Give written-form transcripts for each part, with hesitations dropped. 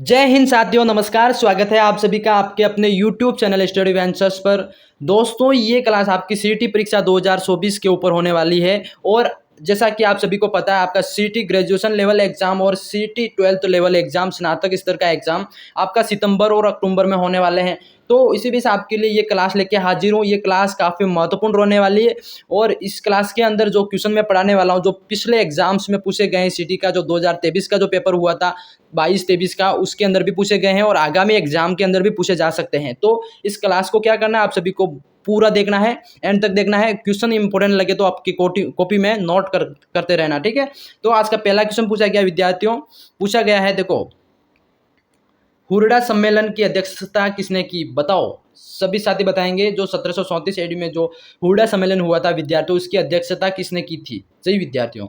जय हिंद साथियों, नमस्कार। स्वागत है आप सभी का आपके अपने YouTube चैनल स्टडी वेंचर्स पर। दोस्तों, ये क्लास आपकी सीईटी परीक्षा 2024 के ऊपर होने वाली है। और जैसा कि आप सभी को पता है, आपका सीईटी ग्रेजुएशन लेवल एग्जाम और सीईटी 12th लेवल एग्जाम, स्नातक स्तर का एग्जाम आपका सितंबर और अक्टूबर में होने वाले हैं। तो इसी बीच से आपके लिए ये क्लास लेके हाजिर हूँ। ये क्लास काफ़ी महत्वपूर्ण रहने वाली है और इस क्लास के अंदर जो क्वेश्चन मैं पढ़ाने वाला हूँ, जो पिछले एग्जाम्स में पूछे गए हैं, सीईटी का जो 2023 का जो पेपर हुआ था, 22-23 का, उसके अंदर भी पूछे गए हैं और आगामी एग्जाम के अंदर भी पूछे जा सकते हैं। तो इस क्लास को क्या करना है, आप सभी को पूरा देखना है, एंड तक देखना है। क्वेश्चन इंपॉर्टेंट लगे तो आपकी कॉपी में नोट करते रहना, ठीक है। तो आज का पहला क्वेश्चन पूछा गया विद्यार्थियों, पूछा गया है, देखो, हुरडा सम्मेलन की अध्यक्षता किसने की, बताओ। सभी साथी बताएंगे। जो 1734 ईस्वी में जो हुरडा सम्मेलन हुआ था विद्यार्थियों, उसकी अध्यक्षता किसने की थी। सही विद्यार्थियों,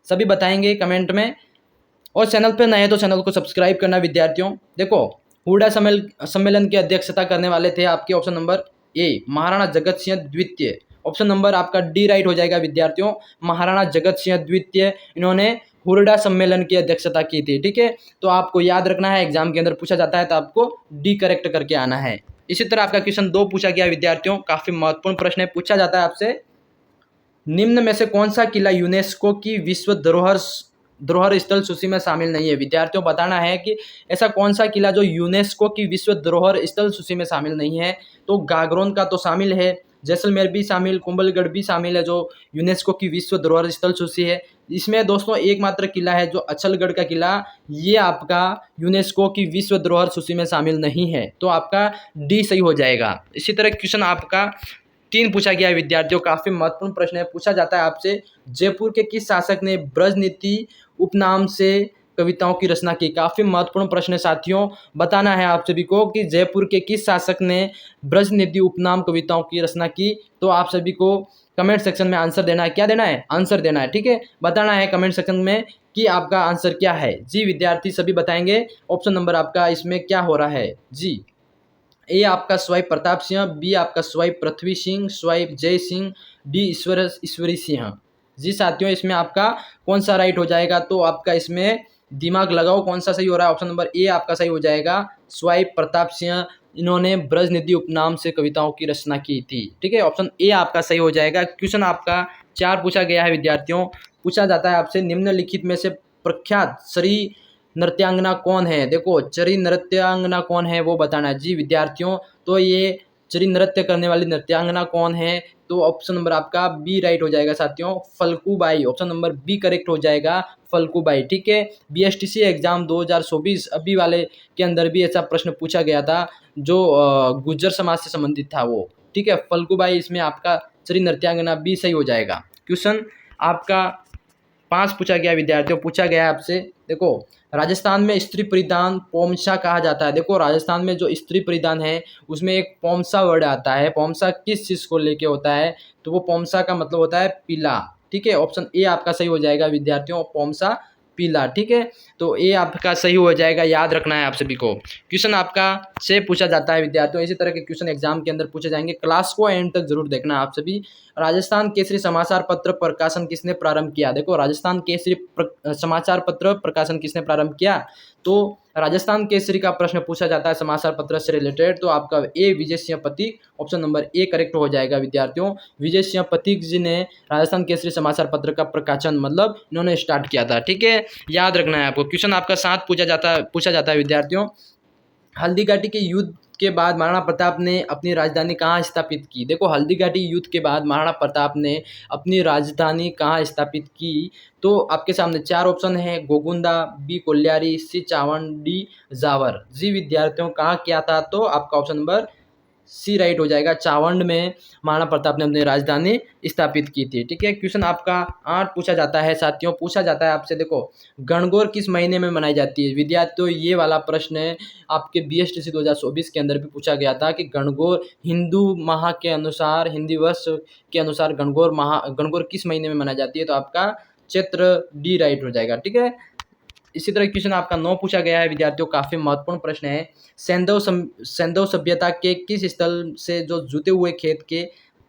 सभी बताएंगे कमेंट में। और चैनल पर नए हैं तो चैनल को सब्सक्राइब करना विद्यार्थियों। देखो, हुरडा सम्मेलन की अध्यक्षता करने वाले थे आपके option number A, Maharana Jagat Singh द्वितीय। ऑप्शन नंबर आपका डी राइट हो जाएगा विद्यार्थियों। महाराणा जगत सिंह द्वितीय, इन्होंने हुरडा सम्मेलन की अध्यक्षता की थी, ठीक है। तो आपको याद रखना है, एग्जाम के अंदर पूछा जाता है तो आपको डी करेक्ट करके आना है। इसी तरह आपका क्वेश्चन 2 पूछा गया विद्यार्थियों, काफी महत्वपूर्ण प्रश्न है। पूछा जाता है आपसे, निम्न में से कौन सा किला यूनेस्को की विश्व धरोहर स्थल सूची में शामिल नहीं है। विद्यार्थियों, बताना है कि ऐसा कौन सा किला जो यूनेस्को की विश्व धरोहर स्थल सूची में शामिल नहीं है। तो गागरोन का तो शामिल है, जैसलमेर भी शामिल, कुंभलगढ़ भी शामिल है जो यूनेस्को की विश्व धरोहर स्थल सूची है। इसमें दोस्तों एकमात्र किला है जो अचलगढ़ का किला, ये आपका यूनेस्को की विश्व धरोहर सूची में शामिल नहीं है। तो आपका डी सही हो जाएगा। इसी तरह क्वेश्चन आपका 3 पूछा गया है विद्यार्थियों, काफी महत्वपूर्ण प्रश्न है। पूछा जाता है आपसे, जयपुर के किस शासक ने ब्रजनीति उपनाम से कविताओं की रचना की। काफी महत्वपूर्ण प्रश्न है साथियों। बताना है आप सभी को कि जयपुर के किस शासक ने ब्रजनीति उपनाम कविताओं की रचना की। तो आप सभी को कमेंट सेक्शन में आंसर देना है। क्या देना है? आंसर देना है, ठीक है। बताना है कमेंट सेक्शन में कि आपका आंसर क्या है। जी विद्यार्थी, सभी बताएंगे। ऑप्शन नंबर आपका इसमें क्या हो रहा है जी। ए आपका स्वाइप प्रताप सिंह, बी आपका स्वाइप पृथ्वी सिंह, स्वाइप जय सिंह, डी ईश्वरी सिंह। जी साथियों, इसमें आपका कौन सा राइट हो जाएगा? तो आपका इसमें दिमाग लगाओ, कौन सा सही हो रहा है। ऑप्शन नंबर ए आपका सही हो जाएगा, स्वाइप प्रताप सिंह, इन्होंने ब्रजनिधि उपनाम से कविताओं की रचना की थी, ठीक है। ऑप्शन ए आपका सही हो जाएगा। क्वेश्चन आपका 4 पूछा गया है विद्यार्थियों। पूछा जाता है आपसे, निम्नलिखित में से प्रख्यात श्री नृत्यांगना कौन है। देखो, चरी नृत्यांगना कौन है वो बताना है जी विद्यार्थियों। तो ये चरी नृत्य करने वाली नृत्यांगना कौन है? तो ऑप्शन नंबर आपका बी राइट हो जाएगा साथियों, फल्गुबाई। ऑप्शन नंबर बी करेक्ट हो जाएगा, फल्गुबाई, ठीक है। बीएसटीसी एग्जाम 2024 अभी वाले के अंदर भी ऐसा प्रश्न पूछा गया था जो गुज्जर समाज से संबंधित था वो, ठीक है। फल्गुबाई, इसमें आपका चरी नृत्यांगना बी सही हो जाएगा। क्वेश्चन आपका 5 पूछा गया विद्यार्थियों। पूछा गया है आपसे, देखो, राजस्थान में स्त्री परिधान पोमसा कहा जाता है। देखो, राजस्थान में जो स्त्री परिधान है उसमें एक पोमसा वर्ड आता है। पोमसा किस चीज़ को लेके होता है? तो वो पोमसा का मतलब होता है पीला, ठीक है। ऑप्शन ए आपका सही हो जाएगा विद्यार्थियों, पोमसा पीला, ठीक है। तो ए आपका सही हो जाएगा, याद रखना है आप सभी को। क्वेश्चन आपका से पूछा जाता है विद्यार्थियों, इसी तरह के क्वेश्चन एग्जाम के अंदर पूछे जाएंगे। क्लास को एंड तक जरूर देखना आप सभी। राजस्थान केसरी समाचार पत्र प्रकाशन किसने प्रारंभ किया? देखो, राजस्थान केसरी समाचार पत्र प्रकाशन किसने प्रारंभ किया? तो राजस्थान केसरी का प्रश्न पूछा जाता है समाचार पत्र से रिलेटेड, तो आपका ए Vijay Singh Pathik, option number A correct हो जाएगा विद्यार्थियों। विजय सिंह पथिक जी ने राजस्थान केसरी समाचार पत्र का प्रकाशन मतलब इन्होंने स्टार्ट किया था, ठीक है। याद रखना है आपको। क्वेश्चन आपका 7 पूछा जाता है विद्यार्थियों। हल्दीघाटी के युद्ध के बाद महाराणा प्रताप ने अपनी राजधानी कहाँ स्थापित की? देखो, हल्दीघाटी युद्ध के बाद महाराणा प्रताप ने अपनी राजधानी कहाँ स्थापित की? तो आपके सामने 4 ऑप्शन है, गोगुंदा, बी कोल्यारी, सी चावंड, डी जावर। जी विद्यार्थियों, कहाँ किया था? तो आपका ऑप्शन नंबर सी राइट हो जाएगा, चावंड में महाराणा प्रताप ने अपनी राजधानी स्थापित की थी, ठीक है। क्वेश्चन आपका 8 पूछा जाता है साथियों। पूछा जाता है आपसे, देखो, गणगौर किस महीने में मनाई जाती है? विद्यार्थियों, ये वाला प्रश्न है आपके बीएसटीसी 2024 के अंदर भी पूछा गया था कि गणगौर हिंदू माह के अनुसार, हिंदी वर्ष के अनुसार गणगौर किस महीने में मनाई जाती है? तो आपका चैत्र, डी राइट हो जाएगा, ठीक है। इसी तरह क्वेश्चन आपका 9 पूछा गया है विद्यार्थियों, काफी महत्वपूर्ण प्रश्न है। सैंधव सभ्यता के किस स्थल से जो जुते हुए खेत के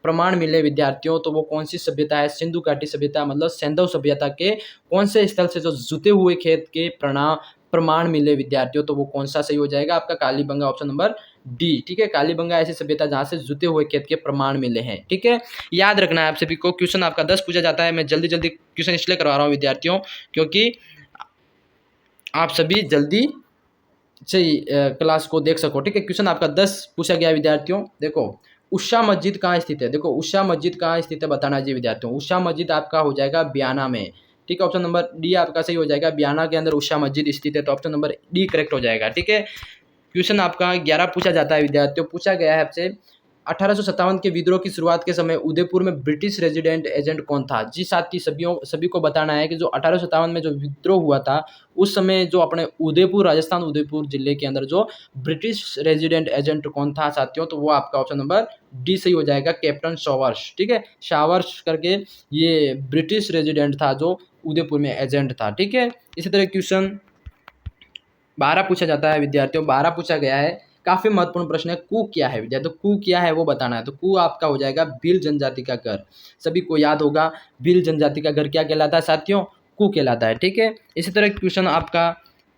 प्रमाण मिले विद्यार्थियों? तो वो कौन सी सभ्यता है? सिंधु घाटी सभ्यता, मतलब सैंधव सभ्यता के कौन से स्थल से जो जुते हुए खेत के प्रमाण मिले विद्यार्थियों, तो वो कौन सा सही हो जाएगा आपका? Kalibangan, option number D. ठीक है, कालीबंगा ऐसी सभ्यता जहाँ से जुते हुए खेत के प्रमाण मिले हैं। ठीक है, याद रखना है आप सभी को, क्वेश्चन आपका 10 पूछा जाता है। मैं जल्दी जल्दी क्वेश्चन इसलिए करवा रहा हूँ विद्यार्थियों, क्योंकि आप सभी जल्दी से क्लास को देख सको। ठीक है, क्वेश्चन आपका 10 पूछा गया विद्यार्थियों। देखो, उषा मस्जिद कहाँ स्थित है? देखो, उषा मस्जिद कहाँ स्थित है बताना जी विद्यार्थियों। उषा मस्जिद आपका हो जाएगा बयाना में। ठीक है, ऑप्शन नंबर डी आपका सही हो जाएगा, बयाना के अंदर उषा मस्जिद स्थित है, तो ऑप्शन नंबर डी करेक्ट हो जाएगा। ठीक है, क्वेश्चन आपका 11 पूछा जाता है विद्यार्थियों। पूछा गया है आपसे 1857 के विद्रोह की शुरुआत के समय उदयपुर में ब्रिटिश रेजिडेंट एजेंट कौन था? जी साथी, सभी को बताना है कि जो 1857 में जो विद्रोह हुआ था, उस समय जो अपने उदयपुर, राजस्थान उदयपुर जिले के अंदर जो ब्रिटिश रेजिडेंट एजेंट कौन था साथियों, तो वो आपका ऑप्शन नंबर डी सही हो जाएगा, कैप्टन शॉवर्स। ठीक है, शॉवर्स करके ये ब्रिटिश रेजिडेंट था जो उदयपुर में एजेंट था। ठीक है, इसी तरह क्वेश्चन 12 पूछा जाता है विद्यार्थियों। 12 पूछा गया है, काफी महत्वपूर्ण प्रश्न है। कू क्या है विद्यार्थियों? कू क्या है वो बताना है। तो कू आपका हो जाएगा भील जनजाति का घर। सभी को याद होगा भील जनजाति का घर क्या कहलाता है साथियों? कू कहलाता है। ठीक है, इसी तरह क्वेश्चन आपका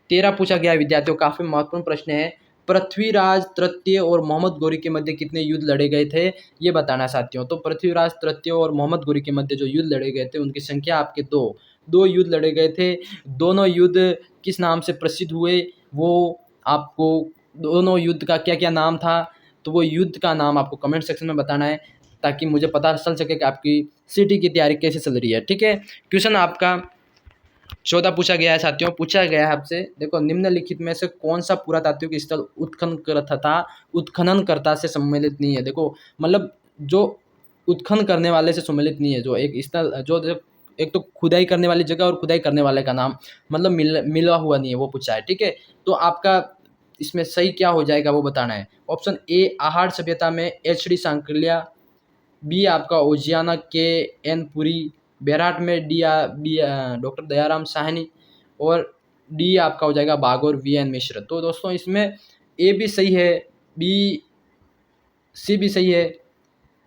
13 पूछा गया है विद्यार्थियों। काफी महत्वपूर्ण प्रश्न है। पृथ्वीराज तृतीय और मोहम्मद गौरी के मध्य कितने युद्ध लड़े गए थे, ये बताना है साथियों। तो पृथ्वीराज तृतीय और मोहम्मद गौरी के मध्य जो युद्ध लड़े गए थे, उनकी संख्या आपके दो युद्ध लड़े गए थे। दोनों युद्ध किस नाम से प्रसिद्ध हुए, वो आपको दोनों युद्ध का क्या क्या नाम था, तो वो युद्ध का नाम आपको कमेंट सेक्शन में बताना है, ताकि मुझे पता चल सके कि आपकी सिटी की तैयारी कैसे चल रही है। ठीक है, क्वेश्चन आपका 14 पूछा गया है साथियों। पूछा गया है आपसे, देखो, निम्नलिखित में से कौन सा पुरातात्विक स्थल उत्खननकर्ता से सम्मिलित नहीं है? देखो, मतलब जो उत्खनन करने वाले से सम्मिलित नहीं है, जो एक स्थल जो एक तो खुदाई करने वाली जगह और खुदाई करने वाले का नाम मतलब मिला हुआ नहीं है, वो पूछा है। ठीक है, तो आपका इसमें सही क्या हो जाएगा वो बताना है। ऑप्शन ए आहड़ सभ्यता में एच डी सांकलिया, बी आपका ओजियाना के एन पुरी, बेराट में डॉक्टर दयाराम साहनी, और डी आपका हो जाएगा बागोर वी एन मिश्र। तो दोस्तों इसमें ए भी सही है, बी सी भी सही है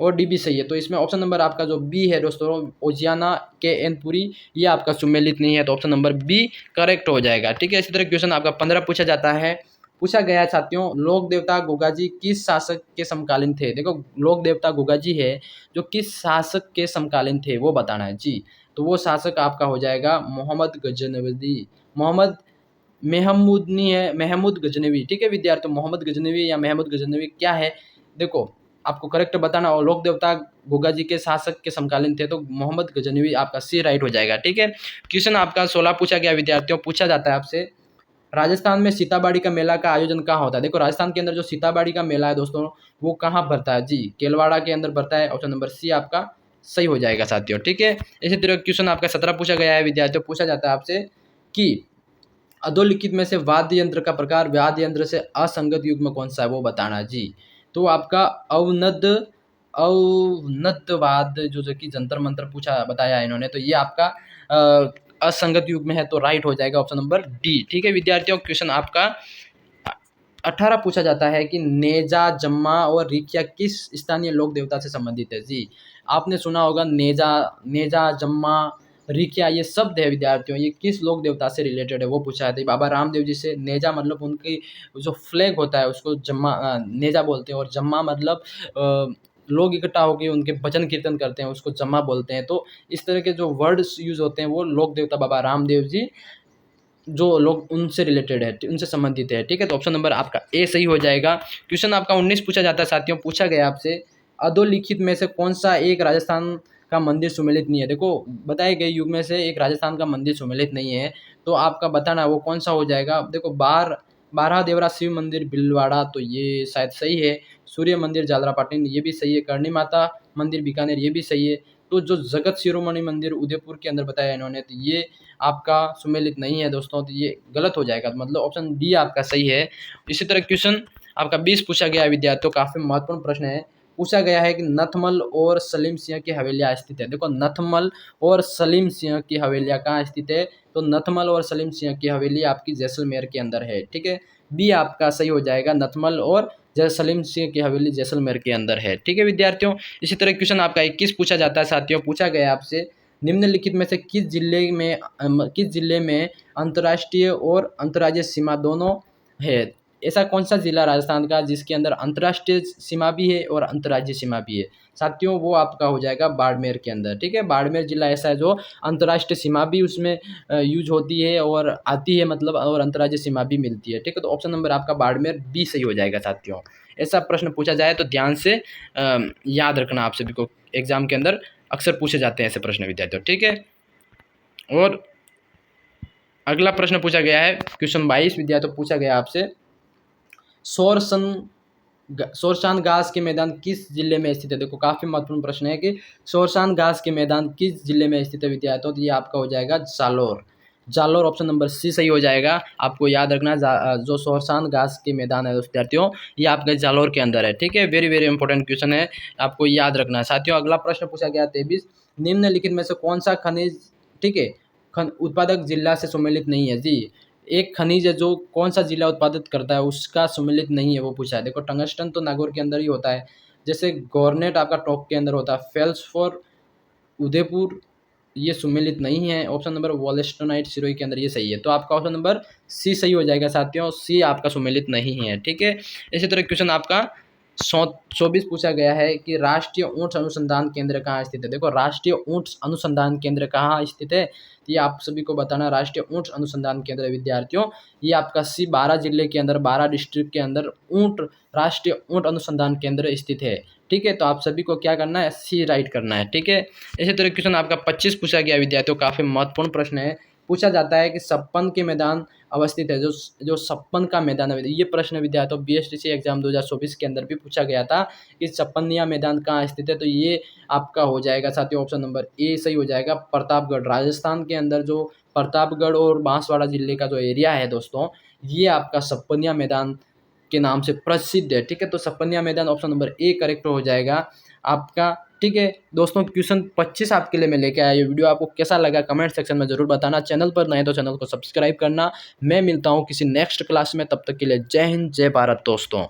और डी भी सही है। तो इसमें ऑप्शन नंबर आपका जो बी है दोस्तों, ओजियाना के एन पुरी, ये आपका सुमेलित नहीं है, तो ऑप्शन नंबर बी करेक्ट हो जाएगा। ठीक है, इसी तरह क्वेश्चन आपका 15 पूछा जाता है। पूछा गया है साथियों, लोक देवता गोगाजी किस शासक के समकालीन थे? देखो, लोक देवता गोगाजी है जो किस शासक के समकालीन थे वो बताना है जी। तो वो शासक आपका हो जाएगा मोहम्मद गजनवी, मोहम्मद मेहमूदनी है, महमूद गजनवी। ठीक है विद्यार्थियों, मोहम्मद गजनवी या महमूद गजनवी क्या है, देखो आपको करेक्ट बताना। और लोक देवता गोगा जी के शासक के समकालीन थे, तो मोहम्मद गजनवी आपका सी राइट हो जाएगा। ठीक है, क्वेश्चन आपका 16 पूछा गया विद्यार्थियों। पूछा जाता है आपसे, राजस्थान में सीताबाड़ी का मेला का आयोजन कहाँ होता है? देखो, राजस्थान के अंदर जो सीताबाड़ी का मेला है दोस्तों, वो कहाँ भरता है जी? केलवाड़ा के अंदर भरता है, ऑप्शन नंबर सी आपका सही हो जाएगा साथियों। ठीक है, इसी तरह क्वेश्चन आपका 17 पूछा गया है विद्यार्थियों। पूछा जाता है आपसे कि अधोलिखित में से वाद्य यंत्र का प्रकार वाद्य यंत्र से असंगत युग में कौन सा है वो बताना है जी। तो आपका अवनदवाद जो कि जंतर मंत्र पूछा बताया है इन्होंने, तो ये आपका असंगत युग में है, तो राइट हो जाएगा ऑप्शन नंबर डी। ठीक है विद्यार्थियों, क्वेश्चन आपका 18 पूछा जाता है कि नेजा, जम्मा और रिकिया किस स्थानीय लोक देवता से संबंधित है जी। आपने सुना होगा नेजा, जम्मा, रिकिया, ये शब्द है विद्यार्थियों, ये किस लोक देवता से रिलेटेड है वो पूछा है। तो बाबा रामदेव जी से। नेजा मतलब उनकी जो फ्लैग होता है उसको नेजा बोलते हैं, और जम्मा मतलब लोग इकट्ठा होकर उनके भजन कीर्तन करते हैं, उसको जम्मा बोलते हैं। तो इस तरह के जो वर्ड्स यूज होते हैं वो लोक देवता बाबा रामदेव जी जो लोग उनसे रिलेटेड है, उनसे संबंधित है। ठीक है, तो ऑप्शन नंबर आपका ए सही हो जाएगा। क्वेश्चन आपका 19 पूछा जाता है साथियों। पूछा गया आपसे, अधोलिखित में से कौन सा एक राजस्थान का मंदिर सुमेलित नहीं है? देखो, बताए गए युग में से एक राजस्थान का मंदिर सुमेलित नहीं है, तो आपका बताना वो कौन सा हो जाएगा। देखो, बारह देवरा शिव मंदिर भीलवाड़ा, तो ये शायद सही है। सूर्य मंदिर जालरापाटन, ये भी सही है। करणी माता मंदिर बीकानेर, ये भी सही है। तो जो जगत शिरोमणि मंदिर उदयपुर के अंदर बताया इन्होंने, तो ये आपका सुमेलित नहीं है दोस्तों, तो ये गलत हो जाएगा, मतलब ऑप्शन डी आपका सही है। इसी तरह क्वेश्चन आपका 20 पूछा गया है विद्यार्थियों। काफ़ी महत्वपूर्ण प्रश्न है। पूछा गया है कि नथमल और सलीम सिंह की हवेलियाँ स्थित है। देखो, नथमल और सलीम सिंह की हवेलियाँ कहाँ स्थित है? तो नथमल और सलीम सिंह की हवेली आपकी जैसलमेर के अंदर है। ठीक है, बी आपका सही हो जाएगा, नथमल और सलीम सिंह की हवेली जैसलमेर के अंदर है। ठीक है विद्यार्थियों, इसी तरह क्वेश्चन आपका 21 पूछा जाता है साथियों। पूछा गया आपसे, निम्नलिखित में से किस जिले में अंतर्राष्ट्रीय और अंतर्राज्यीय सीमा दोनों है? ऐसा कौन सा जिला राजस्थान का जिसके अंदर अंतर्राष्ट्रीय सीमा भी है और अंतर्राज्यीय सीमा भी है? साथियों वो आपका हो जाएगा बाड़मेर के अंदर। ठीक है, बाड़मेर जिला ऐसा है जो अंतर्राष्ट्रीय सीमा भी उसमें यूज होती है और आती है, मतलब, और अंतर्राज्यीय सीमा भी मिलती है। ठीक है, तो ऑप्शन नंबर आपका बाड़मेर बी सही हो जाएगा साथियों। ऐसा प्रश्न पूछा जाए तो ध्यान से याद रखना, आप सभी को एग्जाम के अंदर अक्सर पूछे जाते हैं ऐसे प्रश्न विद्यार्थियों। ठीक है, और अगला प्रश्न पूछा गया है क्वेश्चन 22 विद्यार्थियों, पूछा गया आपसे शोरशान घास के मैदान किस जिले में स्थित है? देखो काफी महत्वपूर्ण प्रश्न है कि शोरशान घास के मैदान किस जिले में स्थित है विद्यार्थियों, तो ये आपका हो जाएगा Jalore. Jalore option number C सही हो जाएगा। आपको याद रखना जो शोरशान घास के मैदान है विद्यार्थियों, ये आपके जालोर के अंदर है। ठीक है, वेरी वेरी इंपॉर्टेंट क्वेश्चन है, आपको याद रखना है साथियों। अगला प्रश्न पूछा गया 23, निम्नलिखित में से कौन सा खनिज, ठीक है, उत्पादक जिला से सम्मिलित नहीं है? जी, एक खनिज है जो कौन सा जिला उत्पादित करता है उसका सम्मिलित नहीं है, वो पूछा है। देखो टंगस्टन तो नागौर के अंदर ही होता है, जैसे गोरनेट आपका टोंक के अंदर होता है, फेल्सफोर उदयपुर ये सम्मिलित नहीं है। ऑप्शन नंबर वॉलेस्टोनाइट सिरोही के अंदर ये सही है, तो आपका ऑप्शन नंबर सी सही हो जाएगा साथियों, सी आपका सम्मिलित नहीं है। ठीक है, इसी तरह क्वेश्चन आपका 24 पूछा गया है कि राष्ट्रीय ऊंट अनुसंधान केंद्र कहाँ स्थित है? देखो राष्ट्रीय ऊंट अनुसंधान केंद्र कहाँ स्थित है, ये आप सभी को बताना। राष्ट्रीय ऊंट अनुसंधान केंद्र विद्यार्थियों ये आपका सी 12 जिले के अंदर, 12 डिस्ट्रिक्ट के अंदर राष्ट्रीय ऊंट अनुसंधान केंद्र स्थित है। ठीक है, तो आप सभी को क्या करना है, सी राइट करना है। ठीक है, इसी तरह क्वेश्चन आपका 25 पूछा गया विद्यार्थियों, काफी महत्वपूर्ण प्रश्न है। पूछा जाता है कि छप्पन के मैदान अवस्थित है, जो छप्पन का मैदान है, ये प्रश्न विद्यार्थियों बीएसटीसी एग्जाम 2024 के अंदर भी पूछा गया था कि छप्पनिया मैदान कहाँ स्थित है, तो ये आपका हो जाएगा साथियों ऑप्शन नंबर ए सही हो जाएगा। प्रतापगढ़, राजस्थान के अंदर जो प्रतापगढ़ और बांसवाड़ा जिले का जो एरिया है दोस्तों, ये आपका छप्पनिया मैदान के नाम से प्रसिद्ध है। ठीक है, तो छप्पनिया मैदान ऑप्शन नंबर ए करेक्ट हो जाएगा आपका। ठीक है दोस्तों, क्वेश्चन 25 आपके लिए मैं लेके आया। ये वीडियो आपको कैसा लगा कमेंट सेक्शन में जरूर बताना। चैनल पर नए तो चैनल को सब्सक्राइब करना। मैं मिलता हूँ किसी नेक्स्ट क्लास में, तब तक के लिए जय हिंद जय भारत दोस्तों।